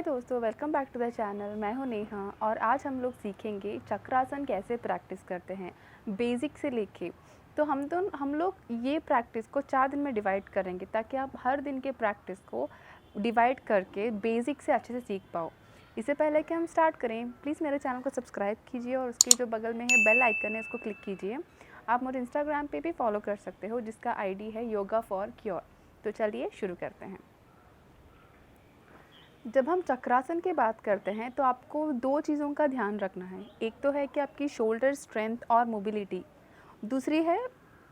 हाय दोस्तों, welcome back to the channel. मैं हूं नेहा और आज हम लोग सीखेंगे चक्रासन कैसे प्रैक्टिस करते हैं बेसिक से लेके। तो हम लोग ये प्रैक्टिस को 4 दिन में डिवाइड करेंगे ताकि आप हर दिन के प्रैक्टिस को डिवाइड करके बेसिक से अच्छे से सीख पाओ। इससे पहले कि हम स्टार्ट करें, प्लीज़ मेरे चैनल को सब्सक्राइब कीजिए और उसकी जो बगल में है बेल आइकन है उसको क्लिक कीजिए। आप मुझे इंस्टाग्राम पे भी फॉलो कर सकते हो जिसका आईडी है योगा फॉर क्योर। तो चलिए शुरू करते हैं। जब हम चक्रासन की बात करते हैं तो आपको 2 चीज़ों का ध्यान रखना है। एक तो है कि आपकी शोल्डर स्ट्रेंथ और मोबिलिटी, दूसरी है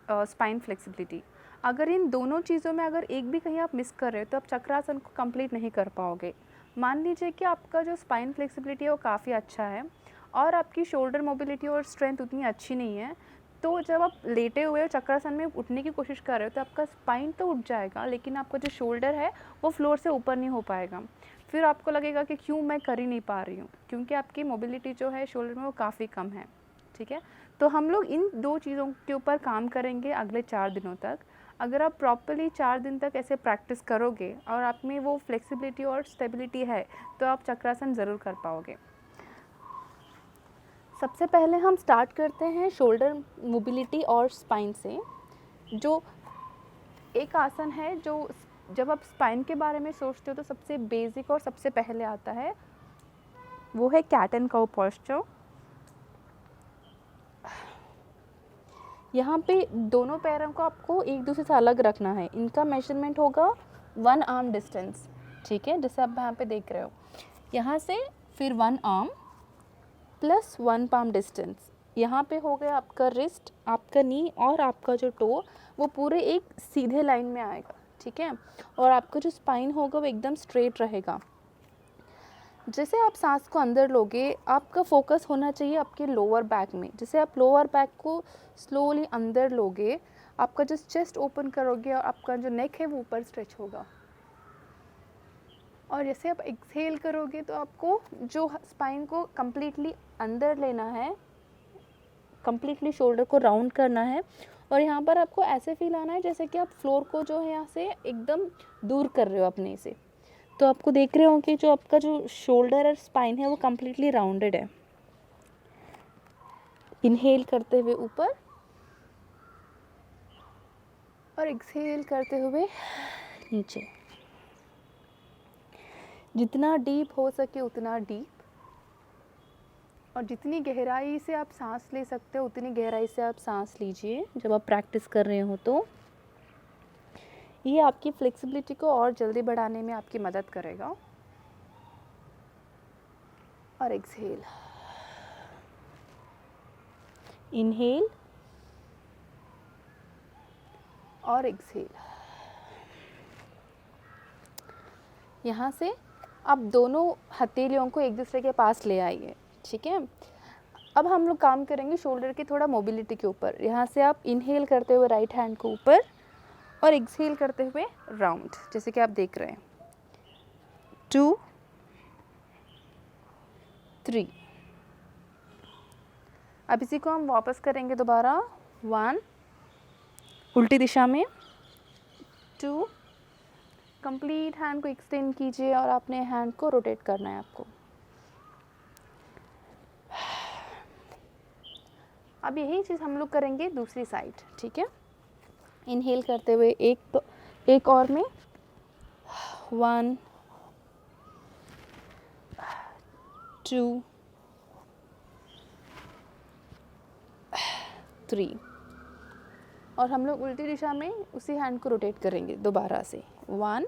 स्पाइन फ्लेक्सिबिलिटी। अगर इन दोनों चीज़ों में अगर एक भी कहीं आप मिस कर रहे हो तो आप चक्रासन को कंप्लीट नहीं कर पाओगे। मान लीजिए कि आपका जो स्पाइन फ्लेक्सिबिलिटी है वो काफ़ी अच्छा है और आपकी शोल्डर मोबिलिटी और स्ट्रेंथ उतनी अच्छी नहीं है, तो जब आप लेटे हुए चक्रासन में उठने की कोशिश कर रहे हो तो आपका स्पाइन तो उठ जाएगा लेकिन आपका जो शोल्डर है वो फ्लोर से ऊपर नहीं हो पाएगा। फिर आपको लगेगा कि क्यों मैं कर ही नहीं पा रही हूँ, क्योंकि आपकी मोबिलिटी जो है शोल्डर में वो काफ़ी कम है। ठीक है, तो हम लोग इन 2 चीज़ों के ऊपर काम करेंगे अगले 4 दिनों तक। अगर आप प्रॉपर्ली 4 दिन तक ऐसे प्रैक्टिस करोगे और आप में वो फ्लेक्सिबिलिटी और स्टेबिलिटी है तो आप चक्रासन ज़रूर कर पाओगे। सबसे पहले हम स्टार्ट करते हैं शोल्डर मोबिलिटी और स्पाइन से। जो एक आसन है जो जब आप स्पाइन के बारे में सोचते हो तो सबसे बेसिक और सबसे पहले आता है, वो है कैट एंड काउ पोस्चर। यहाँ पे दोनों पैरों को आपको एक दूसरे से अलग रखना है। इनका मेजरमेंट होगा 1 आर्म डिस्टेंस। ठीक है, जैसे आप यहाँ पे देख रहे हो, यहाँ से फिर 1 आर्म प्लस 1 पाम डिस्टेंस। यहाँ पे हो गया आपका रिस्ट, आपका नी और आपका जो टो वो पूरे एक सीधे लाइन में आएगा। ठीक है, और आपका जो स्पाइन होगा वो एकदम स्ट्रेट रहेगा। जैसे आप सांस को अंदर लोगे, आपका फोकस होना चाहिए आपके लोअर बैक में। जैसे आप लोअर बैक को स्लोली अंदर लोगे, आपका जो चेस्ट ओपन करोगे और आपका जो नेक है वो ऊपर स्ट्रेच होगा। और जैसे आप एक्सहेल करोगे तो आपको जो स्पाइन को कम्प्लीटली अंदर लेना है, कम्प्लीटली शोल्डर को राउंड करना है और यहाँ पर आपको ऐसे फील आना है जैसे कि आप फ्लोर को जो है यहाँ से एकदम दूर कर रहे हो अपने से। तो आपको देख रहे हो कि जो आपका जो शोल्डर और स्पाइन है वो कम्प्लीटली राउंडेड है। इनहेल करते हुए ऊपर और एक्सहेल करते हुए नीचे। जितना डीप हो सके उतना डीप, और जितनी गहराई से आप सांस ले सकते हो उतनी गहराई से आप सांस लीजिए जब आप प्रैक्टिस कर रहे हो। तो ये आपकी फ्लेक्सिबिलिटी को और जल्दी बढ़ाने में आपकी मदद करेगा। और एक्सहेल, इनहेल और एक्सहेल। यहाँ से आप दोनों हथेलियों को एक दूसरे के पास ले आइए। ठीक है, अब हम लोग काम करेंगे शोल्डर की थोड़ा मोबिलिटी के ऊपर। यहाँ से आप इनहेल करते हुए राइट हैंड को ऊपर और एक्सहेल करते हुए राउंड, जैसे कि आप देख रहे हैं। 2 3। अब इसी को हम वापस करेंगे दोबारा। 1 उल्टी दिशा में, 2 कंप्लीट हैंड को एक्सटेंड कीजिए और अपने हैंड को रोटेट करना है आपको। अब यही चीज़ हम लोग करेंगे दूसरी साइड। ठीक है, इनहेल करते हुए एक और में 1 2 3, और हम लोग उल्टी दिशा में उसी हैंड को रोटेट करेंगे दोबारा से। 1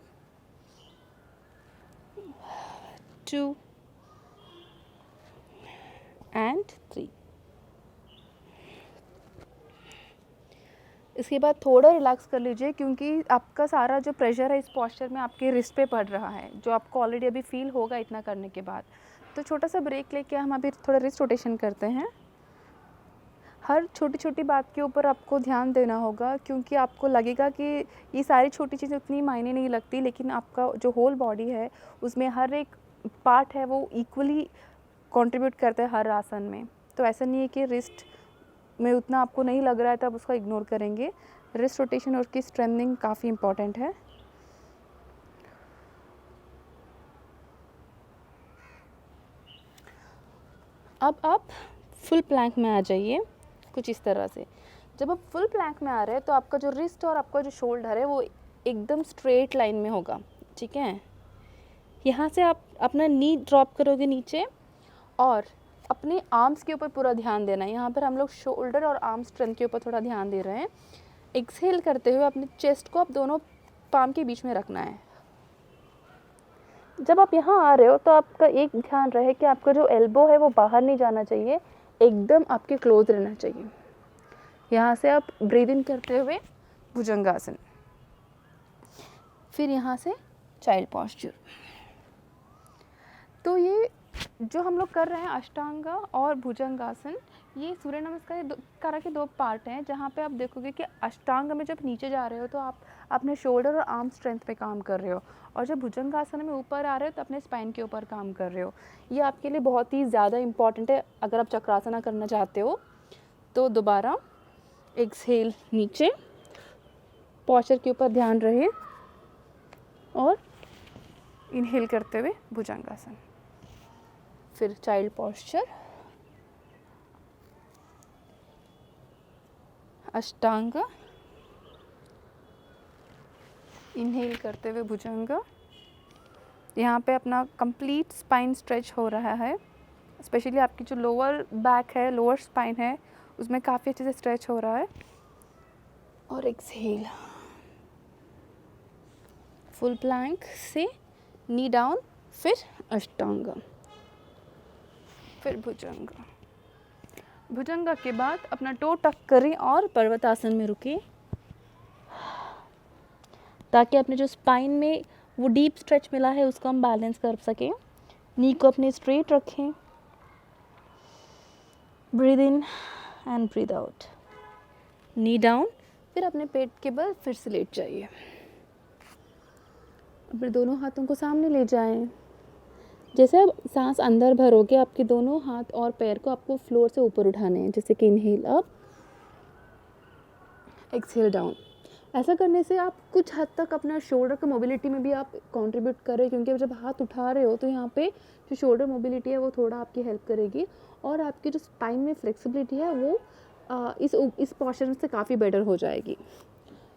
2 एंड 3। इसके बाद थोड़ा रिलैक्स कर लीजिए क्योंकि आपका सारा जो प्रेशर है इस पोस्चर में आपके रिस्ट पे पड़ रहा है, जो आपको ऑलरेडी अभी फील होगा इतना करने के बाद। तो छोटा सा ब्रेक लेके हम अभी थोड़ा रिस्ट रोटेशन करते हैं। हर छोटी छोटी बात के ऊपर आपको ध्यान देना होगा क्योंकि आपको लगेगा कि ये सारी छोटी चीज़ें उतनी मायने नहीं लगती, लेकिन आपका जो होल बॉडी है उसमें हर एक पार्ट है वो इक्वली कंट्रीब्यूट करता है हर आसन में। तो ऐसा नहीं है कि रिस्ट में उतना आपको नहीं लग रहा है तो आप उसको इग्नोर करेंगे। रिस्ट रोटेशन और उसकी स्ट्रेंथनिंग काफ़ी इंपॉर्टेंट है। अब आप फुल प्लैंक में आ जाइए कुछ इस तरह से। जब आप फुल प्लैंक में आ रहे हैं तो आपका जो रिस्ट और आपका जो शोल्डर है वो एकदम स्ट्रेट लाइन में होगा, ठीक है। यहाँ से आप अपना नी ड्रॉप करोगे नीचे और अपने आर्म्स के ऊपर पूरा ध्यान देना है। यहाँ पर हम लोग शोल्डर और आर्म स्ट्रेंथ के ऊपर थोड़ा ध्यान दे रहे हैं। एक्सहेल करते हुए अपने चेस्ट को आप दोनों पाम के बीच में रखना है। जब आप यहाँ आ रहे हो तो आपका एक ध्यान रहे कि आपका जो एल्बो है वो बाहर नहीं जाना चाहिए, एकदम आपके क्लोज रहना चाहिए। यहाँ से आप ब्रीद इन करते हुए भुजंगासन, फिर यहाँ से चाइल्ड पोस्चर। तो ये जो हम लोग कर रहे हैं अष्टांगा और भुजंगासन, ये सूर्य नमस्कार के दो पार्ट हैं। जहाँ पे आप देखोगे कि अष्टांग में जब नीचे जा रहे हो तो आप अपने शोल्डर और आर्म स्ट्रेंथ पे काम कर रहे हो, और जब भुजंगासन में ऊपर आ रहे हो तो अपने स्पाइन के ऊपर काम कर रहे हो। ये आपके लिए बहुत ही ज़्यादा इम्पॉर्टेंट है अगर आप चक्रासना करना चाहते हो। तो दोबारा एक्सहेल नीचे, पोस्चर के ऊपर ध्यान रहे और इनहेल करते हुए भुजंगासन, फिर चाइल्ड पोस्चर, अष्टांग, इनहेल करते हुए भुजंग। यहाँ पे अपना कंप्लीट स्पाइन स्ट्रेच हो रहा है, स्पेशली आपकी जो लोअर बैक है, लोअर स्पाइन है, उसमें काफ़ी अच्छे से स्ट्रेच हो रहा है। और एक्सहेल, फुल प्लैंक से नी डाउन, फिर अष्टांग, फिर भुजंग। भुजंगा के बाद अपना टो टक करें और पर्वतासन में रुकें, ताकि अपने जो स्पाइन में वो डीप स्ट्रेच मिला है उसको हम बैलेंस कर सकें। नी को अपने स्ट्रेट रखें, breathe in and breathe out, knee down, फिर अपने पेट के बल फिर से लेट जाइए। अपने दोनों हाथों को सामने ले जाएं। जैसे आप सांस अंदर भरोगे, आपके दोनों हाथ और पैर को आपको फ्लोर से ऊपर उठाने हैं, जैसे कि इनहेल अप, एक्सहेल डाउन। ऐसा करने से आप कुछ हद तक अपना शोल्डर का मोबिलिटी में भी आप कंट्रीब्यूट कर रहे हो, क्योंकि जब हाथ उठा रहे हो तो यहाँ पे जो शोल्डर मोबिलिटी है वो थोड़ा आपकी हेल्प करेगी, और आपकी जो स्पाइन में फ्लेक्सिबिलिटी है वो इस पोस्चर से काफ़ी बेटर हो जाएगी।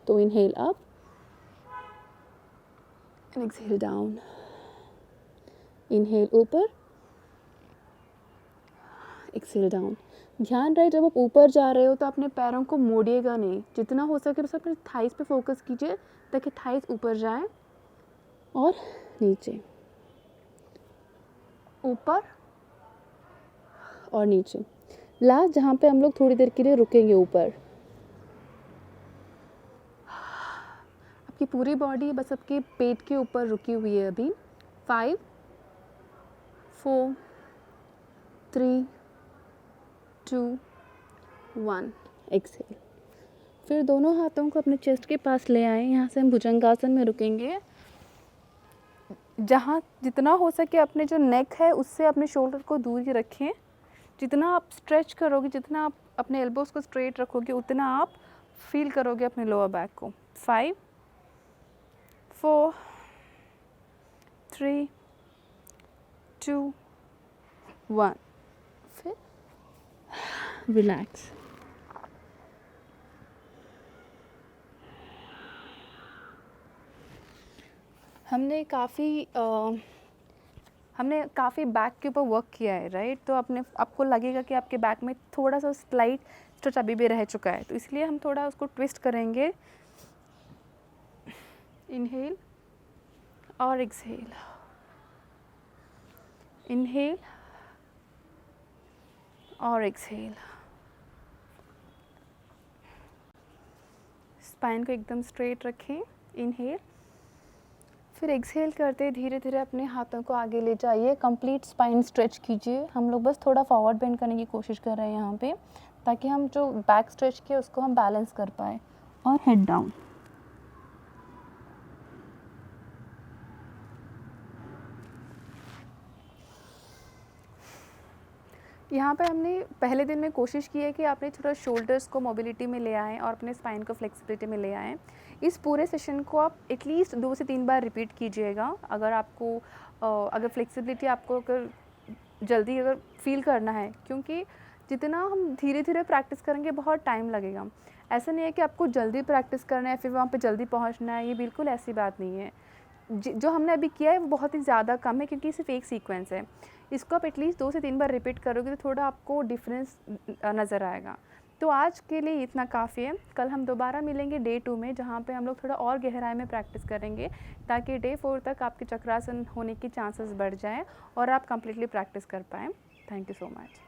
तो inhale up and exhale down, inhale ऊपर, एक्सहेल डाउन। ध्यान रहे जब आप ऊपर जा रहे हो तो अपने पैरों को मोड़िएगा नहीं, जितना हो सके बस अपने थाइस पे फोकस कीजिए ताकि थाइस ऊपर जाए और नीचे, ऊपर और नीचे। लास्ट जहाँ पे हम लोग थोड़ी देर के लिए रुकेंगे ऊपर। आपकी पूरी बॉडी बस आपके पेट के ऊपर रुकी हुई है अभी। 5 4 3 2 1, एक्सहेल। फिर दोनों हाथों को अपने चेस्ट के पास ले आएं। यहाँ से हम भुजंगासन में रुकेंगे। जहाँ जितना हो सके अपने जो नेक है उससे अपने शोल्डर को दूर ही रखें। जितना आप स्ट्रेच करोगे, जितना आप अपने एल्बोज को स्ट्रेट रखोगे, उतना आप फील करोगे अपने लोअर बैक को। 5 4 3 2 1, फिर रिलैक्स। हमने काफ़ी बैक के ऊपर वर्क किया है, राइट। तो आपको लगेगा कि आपके बैक में थोड़ा सा स्लाइट स्ट्रेच अभी भी रह चुका है, तो इसलिए हम थोड़ा उसको ट्विस्ट करेंगे। इनहेल और एक्सहेल, इनहेल और एक्सहेल। स्पाइन को एकदम स्ट्रेट रखें। इनहेल, फिर एक्सहेल करते धीरे धीरे अपने हाथों को आगे ले जाइए। कंप्लीट स्पाइन स्ट्रेच कीजिए। हम लोग बस थोड़ा फॉरवर्ड बेंड करने की कोशिश कर रहे हैं यहाँ पे, ताकि हम जो बैक स्ट्रेच किए उसको हम बैलेंस कर पाए। और हेड डाउन। यहाँ पे हमने पहले दिन में कोशिश की है कि आपने थोड़ा शोल्डर्स को मोबिलिटी में ले आएँ और अपने स्पाइन को फ्लेक्सिबिलिटी में ले आएँ। इस पूरे सेशन को आप एटलीस्ट 2 से 3 बार रिपीट कीजिएगा। अगर फ्लेक्सिबिलिटी आपको अगर जल्दी अगर फील करना है, क्योंकि जितना हम धीरे धीरे प्रैक्टिस करेंगे बहुत टाइम लगेगा। ऐसा नहीं है कि आपको जल्दी प्रैक्टिस करना है फिर वहाँ पे जल्दी पहुँचना है, ये बिल्कुल ऐसी बात नहीं है। जो हमने अभी किया है वो बहुत ही ज़्यादा कम है, क्योंकि सिर्फ एक सीक्वेंस है। इसको आप एटलीस्ट 2 से 3 बार रिपीट करोगे तो थोड़ा आपको डिफरेंस नज़र आएगा। तो आज के लिए इतना काफ़ी है। कल हम दोबारा मिलेंगे डे 2 में, जहाँ पे हम लोग थोड़ा और गहराई में प्रैक्टिस करेंगे, ताकि डे 4 तक आपके चक्रासन होने की चांसेस बढ़ जाएँ और आप कंप्लीटली प्रैक्टिस कर पाएँ। Thank you so much.